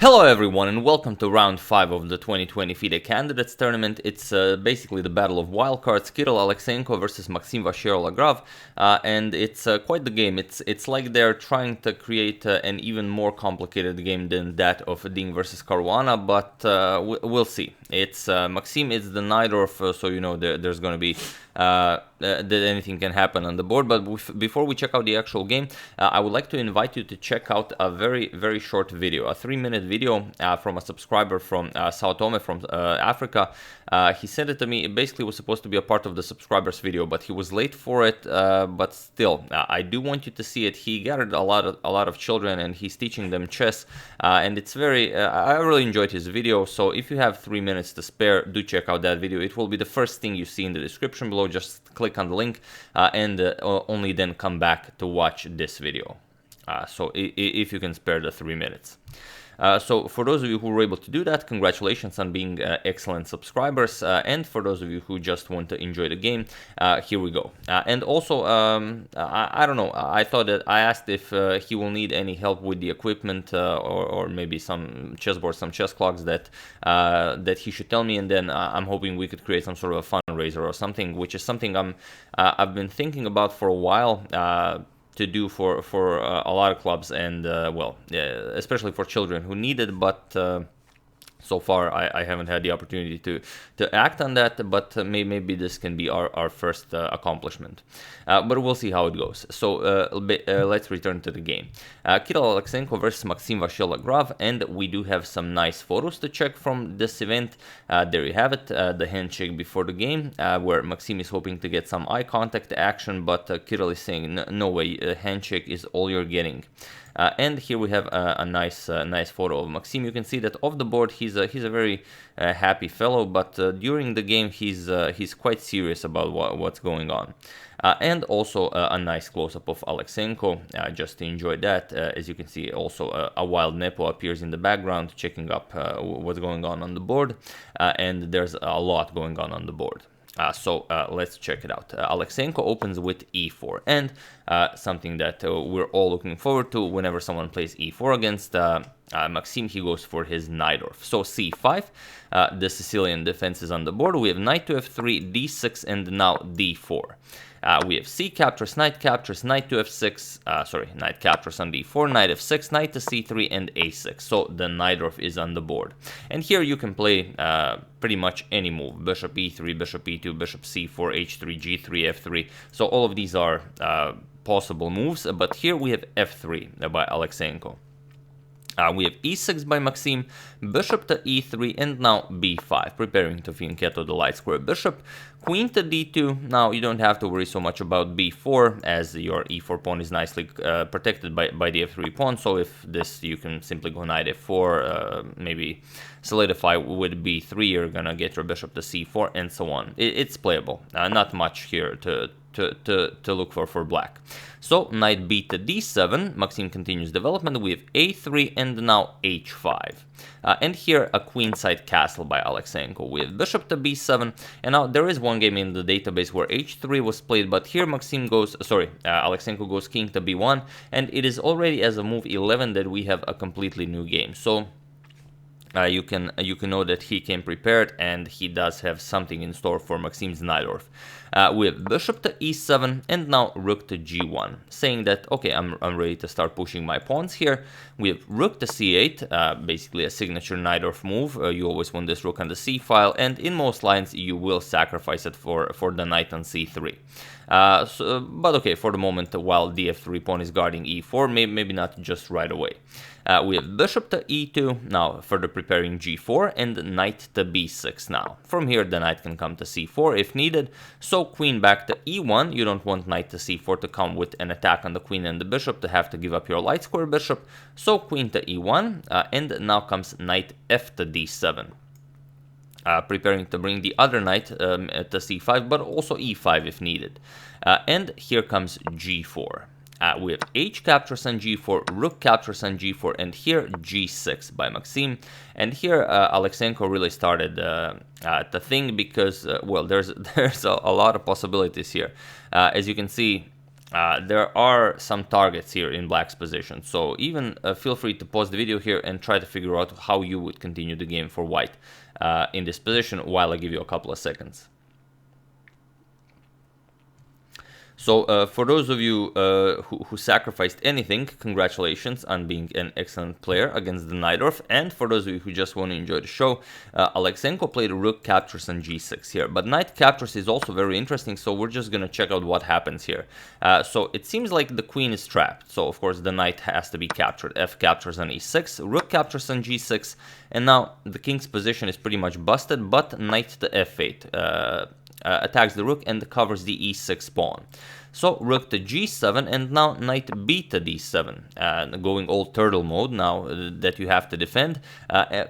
Hello everyone and welcome to round 5 of the 2020 FIDE Candidates Tournament. It's basically the battle of wildcards, Kirill Alekseenko versus Maxime Vachier Lagrave, and it's quite the game. It's like they're trying to create an even more complicated game than that of Ding versus Caruana, but we'll see. It's Maxime is the Najdorf, so you know there's going to be that anything can happen on the board. But before we check out the actual game, I would like to invite you to check out a very short video, a 3-minute video from a subscriber from Sao Tome, from Africa. He sent it to me. It basically was supposed to be a part of the subscribers video, but he was late for it. But still, I do want you to see it. He gathered a lot of children and he's teaching them chess, and it's very. I really enjoyed his video. So if you have 3 minutes to spare, do check out that video. It will be the first thing you see in the description below. Just click on the link and only then come back to watch this video. So if you can spare the 3 minutes. So for those of you who were able to do that, congratulations on being excellent subscribers, and for those of you who just want to enjoy the game, here we go. And also, I don't know, I thought that I asked if he will need any help with the equipment or maybe some chessboard, some chess clocks that he should tell me, and then I'm hoping we could create some sort of a fundraiser or something, which is something I've been thinking about for a while. To do for a lot of clubs, and well, especially for children who need it, but so far I haven't had the opportunity to act on that, but maybe this can be our first accomplishment. But we'll see how it goes. So let's return to the game. Kirill Alekseenko versus Maxime Vachier Lagrave, and we do have some nice photos to check from this event. There you have it, the handshake before the game, where Maxime is hoping to get some eye contact action, but Kirill is saying no way, handshake is all you're getting. And here we have a nice photo of Maxime. You can see that off the board he's a very happy fellow, but during the game he's quite serious about what's going on. And also a nice close-up of Alekseenko, just to enjoy that. As you can see, also a wild Nepo appears in the background, checking up what's going on the board, and there's a lot going on the board. So let's check it out. Alekseenko opens with e4, and something that we're all looking forward to whenever someone plays e4 against Maxime, he goes for his Najdorf. So c5, the Sicilian defense is on the board. We have knight to f3, d6, and now d4. We have c captures, knight to f6, knight captures on d4, knight f6, knight to c3, and a6. So the Najdorf is on the board. And here you can play pretty much any move. Bishop e3, bishop e2, bishop c4, h3, g3, f3. So all of these are possible moves, but here we have f3 by Alekseenko. We have e6 by Maxime, bishop to e3, and now b5, preparing to fianchetto the light square bishop. Queen to d2. Now you don't have to worry so much about b4, as your e4 pawn is nicely protected by the f3 pawn. So if this, you can simply go knight f4, maybe solidify with b3, you're gonna get your bishop to c4, and so on. It's playable. Not much here to look for black. So knight b to d7, Maxime continues development. We have a3 and now h5. And here a queenside castle by Alekseenko. We have bishop to b7, and now there is one game in the database where h3 was played, but here Alekseenko goes king to b1, and it is already as a move 11 that we have a completely new game. So you can know that he came prepared, and he does have something in store for Maxime's Najdorf. We have bishop to e7 and now rook to g1, saying that okay, I'm ready to start pushing my pawns here. We have rook to c8, basically a signature Najdorf move. You always want this rook on the c file, and in most lines you will sacrifice it for the knight on c3. But okay, for the moment, while the f3 pawn is guarding e4, maybe not just right away. We have bishop to e2, now further preparing g4, and knight to b6 now. From here, the knight can come to c4 if needed. So queen back to e1, you don't want knight to c4 to come with an attack on the queen and the bishop, to have to give up your light square bishop. So queen to e1, and now comes knight f to d7. Preparing to bring the other knight to c5, but also e5 if needed. And here comes g4. We have h captures on g4, rook captures on g4, and here g6 by Maxime. And here Alekseenko really started the thing, because well, there's a lot of possibilities here. As you can see, there are some targets here in black's position. So even feel free to pause the video here and try to figure out how you would continue the game for white in this position while I give you a couple of seconds. So for those of you who sacrificed anything, congratulations on being an excellent player against the Najdorf. And for those of you who just want to enjoy the show, Alekseenko played rook captures on g6 here. But knight captures is also very interesting, so we're just going to check out what happens here. So it seems like the queen is trapped. So of course the knight has to be captured. F captures on e6, rook captures on g6, and now the king's position is pretty much busted, but knight to f8. Attacks the rook and covers the e6 pawn. So rook to g7 and now knight b to d7, going all turtle mode now that you have to defend.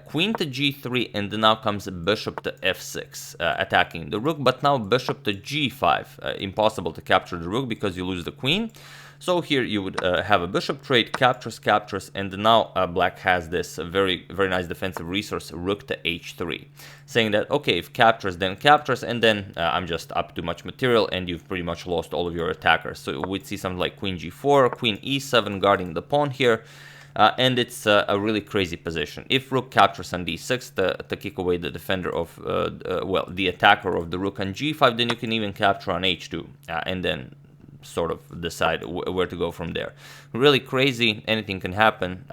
Queen to g3 and now comes bishop to f6, attacking the rook, but now bishop to g5. Impossible to capture the rook because you lose the queen. So here you would have a bishop trade, captures, captures, and now black has this very nice defensive resource, rook to h3, saying that, okay, if captures, then captures, and then I'm just up too much material, and you've pretty much lost all of your attackers. So we'd see something like queen g4, queen e7 guarding the pawn here, and it's a really crazy position. If rook captures on d6 to kick away the defender of, well, the attacker of the rook on g5, then you can even capture on h2, and then sort of decide where to go from there. Really crazy, anything can happen,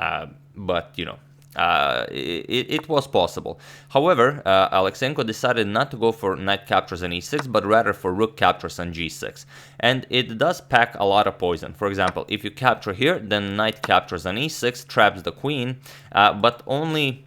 but you know, it was possible. However, Alekseenko decided not to go for knight captures on e6, but rather for rook captures on g6. And it does pack a lot of poison. For example, if you capture here, then knight captures on e6, traps the queen, but only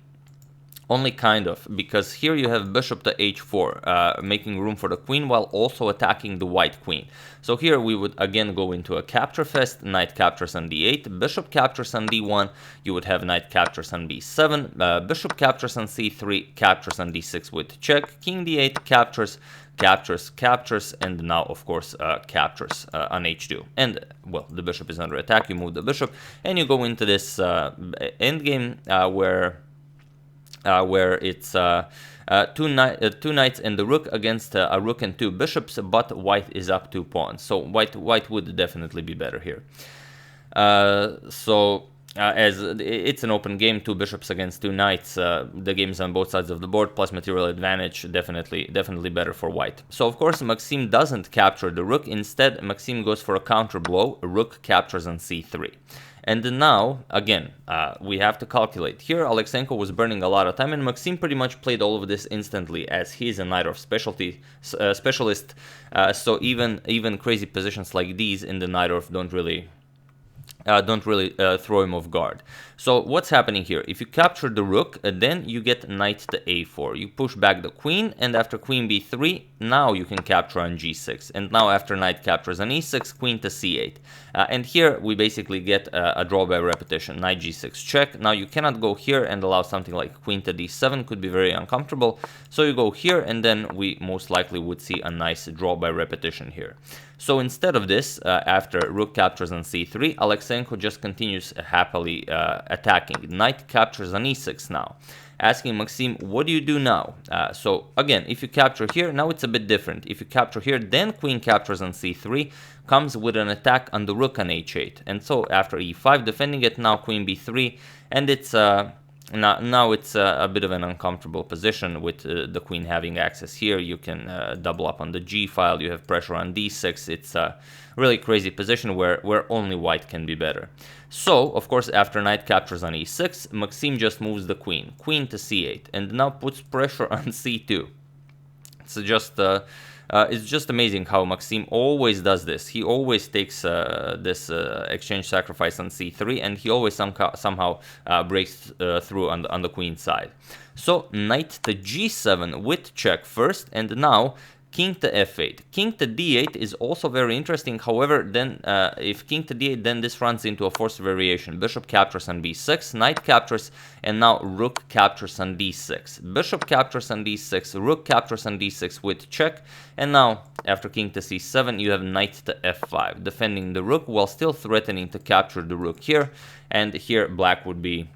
kind of, because here you have bishop to h4, making room for the queen while also attacking the white queen. So here we would again go into a capture fest, knight captures on d8, bishop captures on d1, you would have knight captures on b7, bishop captures on c3, captures on d6 with check, king d8, captures, captures, captures, and now of course captures on h2. And well, the bishop is under attack, you move the bishop, and you go into this endgame where it's two knights and the rook against a rook and two bishops, but white is up 2 pawns. So white would definitely be better here. As it's an open game, 2 bishops against 2 knights, the game is on both sides of the board, plus material advantage, definitely better for white. So of course Maxime doesn't capture the rook. Instead, Maxime goes for a counter blow. Rook captures on c3. And now, again, we have to calculate. Here, Alekseenko was burning a lot of time, and Maxime pretty much played all of this instantly, as he's a Najdorf specialist. So even crazy positions like these in the Najdorf don't really throw him off guard. So what's happening here? If you capture the rook, then you get knight to a4. You push back the queen, and after queen b3, now you can capture on g6. And now after knight captures on e6, queen to c8. And here we basically get a draw by repetition. Knight g6 check. Now you cannot go here and allow something like queen to d7, could be very uncomfortable. So you go here, and then we most likely would see a nice draw by repetition here. So instead of this, after rook captures on c3, Alekseenko just continues happily attacking. Knight captures on e6 now, asking Maxime, what do you do now? So again, if you capture here, now it's a bit different. If you capture here, then queen captures on c3, comes with an attack on the rook on h8. And so after e5, defending it, now queen b3, and it's now it's a bit of an uncomfortable position with the queen having access here. You can double up on the g file, you have pressure on d6. It's a really crazy position where only white can be better. So, of course, after knight captures on e6, Maxime just moves the queen to c8, and now puts pressure on c2. It's just amazing how Maxime always does this. He always takes this exchange sacrifice on c3, and he always somehow breaks through on the queen side. So knight to g7 with check first, and now king to f8. King to d8 is also very interesting. However, then if king to d8, then this runs into a forced variation. Bishop captures on b6, knight captures, and now rook captures on d6. Bishop captures on d6, rook captures on d6 with check, and now after king to c7, you have knight to f5, defending the rook while still threatening to capture the rook here. And here black would be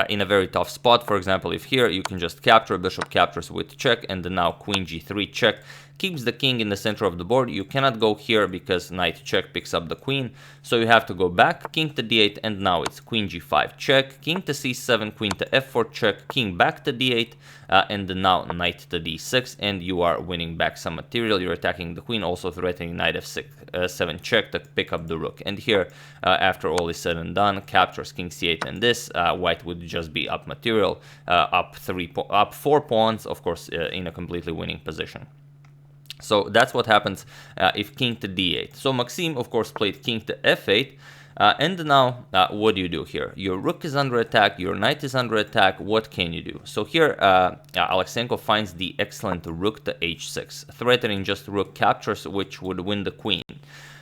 in a very tough spot. For example, if here you can just capture, bishop captures with check, and then now queen g3 check, keeps the king in the center of the board. You cannot go here because knight check picks up the queen, so you have to go back, king to d8, and now it's queen g5 check, king to c7, queen to f4 check, king back to d8, and now knight to d6, and you are winning back some material. You're attacking the queen, also threatening knight f6, 7 check to pick up the rook. And here, after all is said and done, captures king c8 and this, white would just be up material, up 4 pawns, of course, in a completely winning position. So that's what happens if king to d8. So Maxime, of course, played king to f8. And now, what do you do here? Your rook is under attack, your knight is under attack. What can you do? So here, Alekseenko finds the excellent rook to h6, threatening just rook captures, which would win the queen.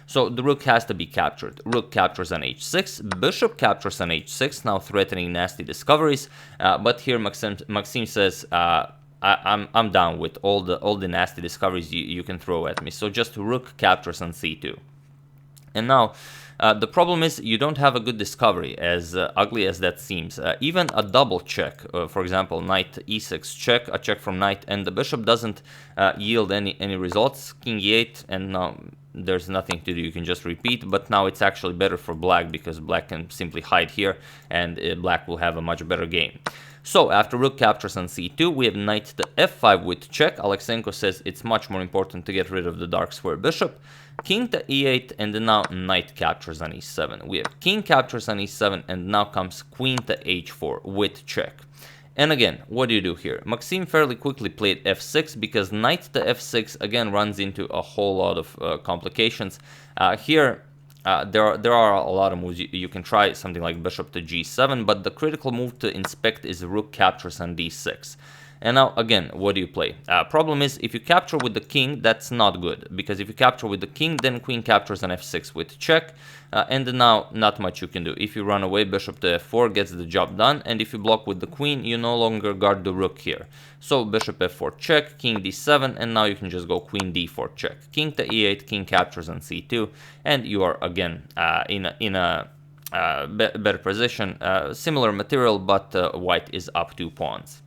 So the rook has to be captured. Rook captures on h6, bishop captures on h6, now threatening nasty discoveries. But here Maxime says, I'm down with all the nasty discoveries you can throw at me. So just rook captures on c2. And now, the problem is you don't have a good discovery, as ugly as that seems. Even a double check, for example, knight e6 check, a check from knight, and the bishop doesn't yield any results. King e8, and now there's nothing to do, you can just repeat. But now it's actually better for black, because black can simply hide here, and black will have a much better game. So after rook captures on c2, we have knight to f5 with check. Alekseenko says it's much more important to get rid of the dark square bishop. King to e8, and then now knight captures on e7. We have king captures on e7, and now comes queen to h4 with check. And again, what do you do here? Maxime fairly quickly played f6, because knight to f6 again runs into a whole lot of complications. Here, there are a lot of moves. You can try something like bishop to g7, but the critical move to inspect is rook captures on d6. And now, again, what do you play? Problem is, if you capture with the king, that's not good. Because if you capture with the king, then queen captures on f6 with check. And now, not much you can do. If you run away, bishop to f4 gets the job done. And if you block with the queen, you no longer guard the rook here. So, bishop f4 check, king d7, and now you can just go queen d4 check. King to e8, king captures on c2. And you are, again, in a better position. Similar material, but white is up 2 pawns.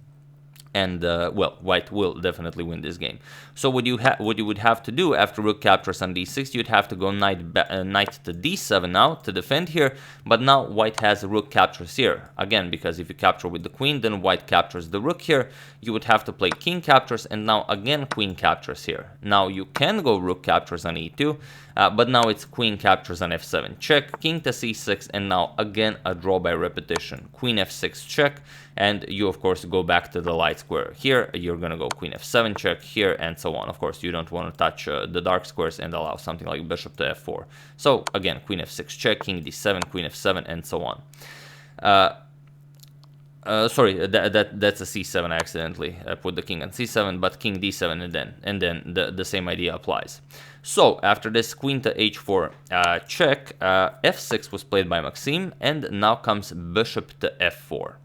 And, well, white will definitely win this game. So what you would have to do after rook captures on d6, you'd have to go knight to d7 now to defend here. But now white has rook captures here. Again, because if you capture with the queen, then white captures the rook here. You would have to play king captures, and now again queen captures here. Now you can go rook captures on e2, but now it's queen captures on f7 check, king to c6, and now again a draw by repetition. Queen f6 check, and you of course go back to the light square here. You're gonna go queen f7 check here, and so on. Of course, you don't want to touch the dark squares and allow something like bishop to f4. So again, queen f6 check, king d7, queen f7, and so on. Sorry, that's a c7. I accidentally put the king on c7, but king d7, and then the same idea applies. So after this, queen to h4 check, f6 was played by Maxime, and now comes bishop to f4.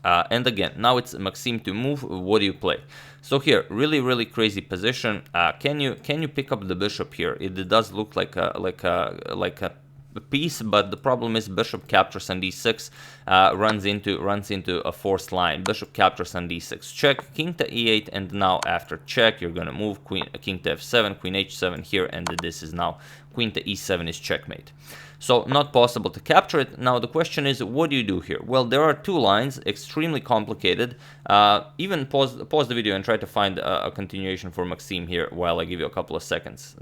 And again, now it's Maxime to move. What do you play? So here, really crazy position. Can you pick up the bishop here? It does look like a piece, but the problem is bishop captures on d6, runs into a forced line. Bishop captures on d6 check, king to e8, and now after check you're gonna move king to f7, queen h7 here, and this is now queen to e7 is checkmate. So not possible to capture it. Now the question is, what do you do here? Well, there are 2 lines, extremely complicated. Even pause the video and try to find a continuation for Maxime here while I give you a couple of seconds.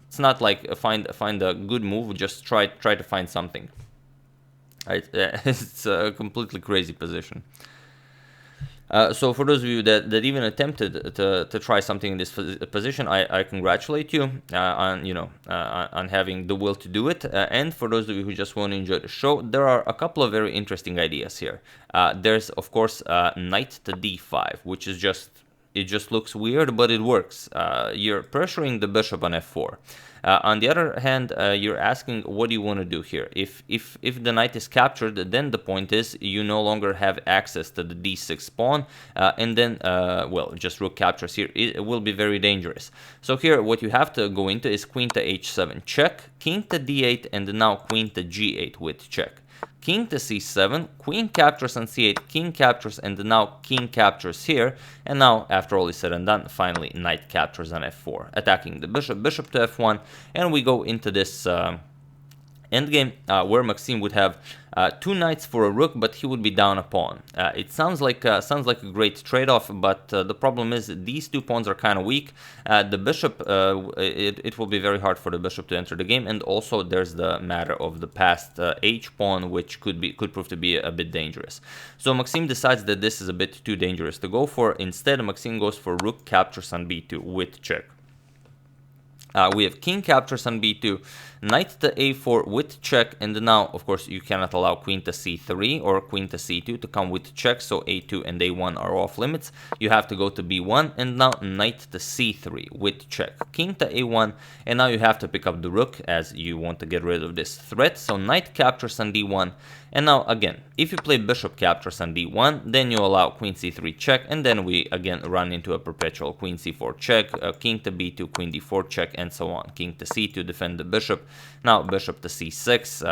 It's not like find a good move, just try to find something. It's a completely crazy position. So for those of you that even attempted to try something in this position, I congratulate you on having the will to do it. And for those of you who just want to enjoy the show, there are a couple of very interesting ideas here. There's of course knight to d5, which is it just looks weird, but it works. You're pressuring the bishop on f4. On the other hand, you're asking, what do you want to do here? If the knight is captured, then the point is you no longer have access to the d6 pawn, and then, well, just rook captures here. It will be very dangerous. So here, what you have to go into is queen to h7 check, king to d8, and now queen to g8 with check. king to c7, queen captures on c8, king captures, and now king captures here. And now, after all is said and done, finally knight captures on f4, attacking the bishop, bishop to f1, and we go into this endgame where Maxime would have 2 knights for a rook, but he would be down a pawn. It sounds like a great trade-off, but the problem is these 2 pawns are kind of weak. The bishop, it will be very hard for the bishop to enter the game, and also there's the matter of the passed h pawn, which could prove to be a bit dangerous. So Maxime decides that this is a bit too dangerous to go for. Instead, Maxime goes for rook captures on b2 with check. We have king captures on b2, knight to a4 with check, and now, of course, you cannot allow queen to c3 or queen to c2 to come with check, so a2 and a1 are off limits. You have to go to b1, and now knight to c3 with check, king to a1, and now you have to pick up the rook as you want to get rid of this threat, so knight captures on d1, and now, again, if you play bishop captures on d1, then you allow queen c3 check, and then we, again, run into a perpetual queen c4 check, king to b2, queen d4 check, and so on. King to c2, defend the bishop. Now, bishop to c6,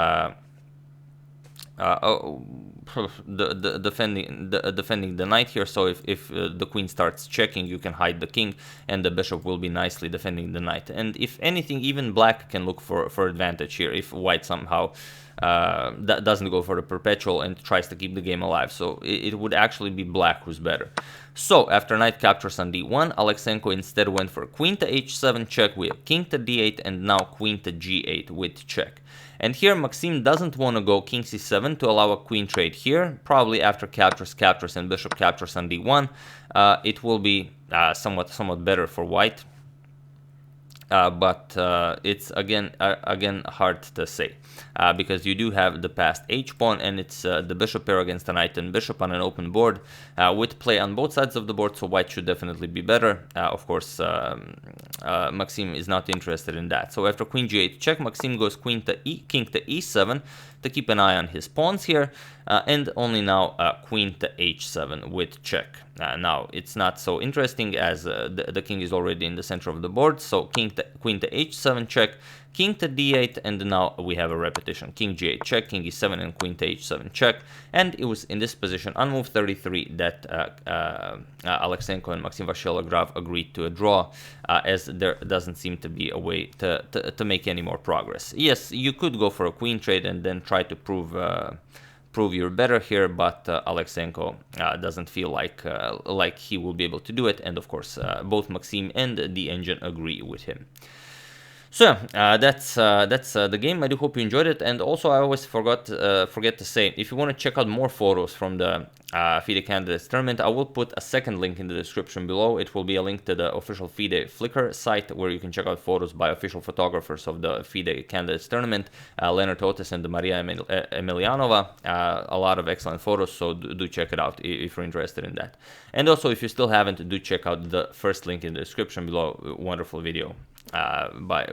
defending the knight here, so if the queen starts checking, you can hide the king, and the bishop will be nicely defending the knight. And if anything, even black can look for advantage here, if white somehow that doesn't go for the perpetual and tries to keep the game alive. So it would actually be black who's better. So after knight captures on d1, Alekseenko instead went for queen to h7 check. We have king to d8 and now queen to g8 with check. And here Maxime doesn't want to go king c7 to allow a queen trade here. Probably after captures, and bishop captures on d1, it will be somewhat better for white. But it's again hard to say because you do have the passed h pawn, and it's the bishop pair against the knight and bishop on an open board with play on both sides of the board, so white should definitely be better. Of course, Maxime is not interested in that. So after queen g8 check, Maxime goes king to e7 to keep an eye on his pawns here, and only now queen to h7 with check. Now it's not so interesting as the king is already in the center of the board, so queen to h7 check, king to d8, and now we have a repetition. King g8 check, king e7, and queen to h7 check. And it was in this position on move 33 that Alekseenko and Maxime Vachier agreed to a draw, as there doesn't seem to be a way to make any more progress. Yes, you could go for a queen trade and then try to prove you're better here, but Alekseenko doesn't feel like he will be able to do it, and of course both Maxime and the engine agree with him. So that's the game. I do hope you enjoyed it, and also I always forget to say, if you want to check out more photos from the FIDE Candidates Tournament, I will put a second link in the description below. It will be a link to the official FIDE Flickr site where you can check out photos by official photographers of the FIDE Candidates Tournament, Leonard Otis and Maria Emelianova. A lot of excellent photos, so do check it out if you're interested in that. And also, if you still haven't, do check out the first link in the description below. Wonderful video by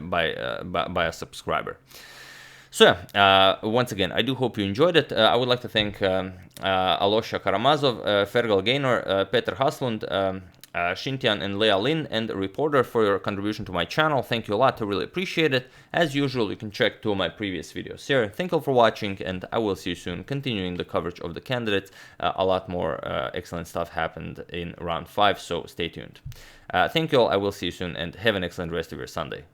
a subscriber. So once again, I do hope you enjoyed it. I would like to thank Alosha Karamazov, Fergal Gaynor, Peter Haslund, Shintian and Leah Lin, and Reporter for your contribution to my channel. Thank you a lot, I really appreciate it. As usual, you can check 2 of my previous videos here. Thank you all for watching, and I will see you soon, continuing the coverage of the candidates. A lot more excellent stuff happened in round 5, so stay tuned. Thank you all, I will see you soon, and have an excellent rest of your Sunday.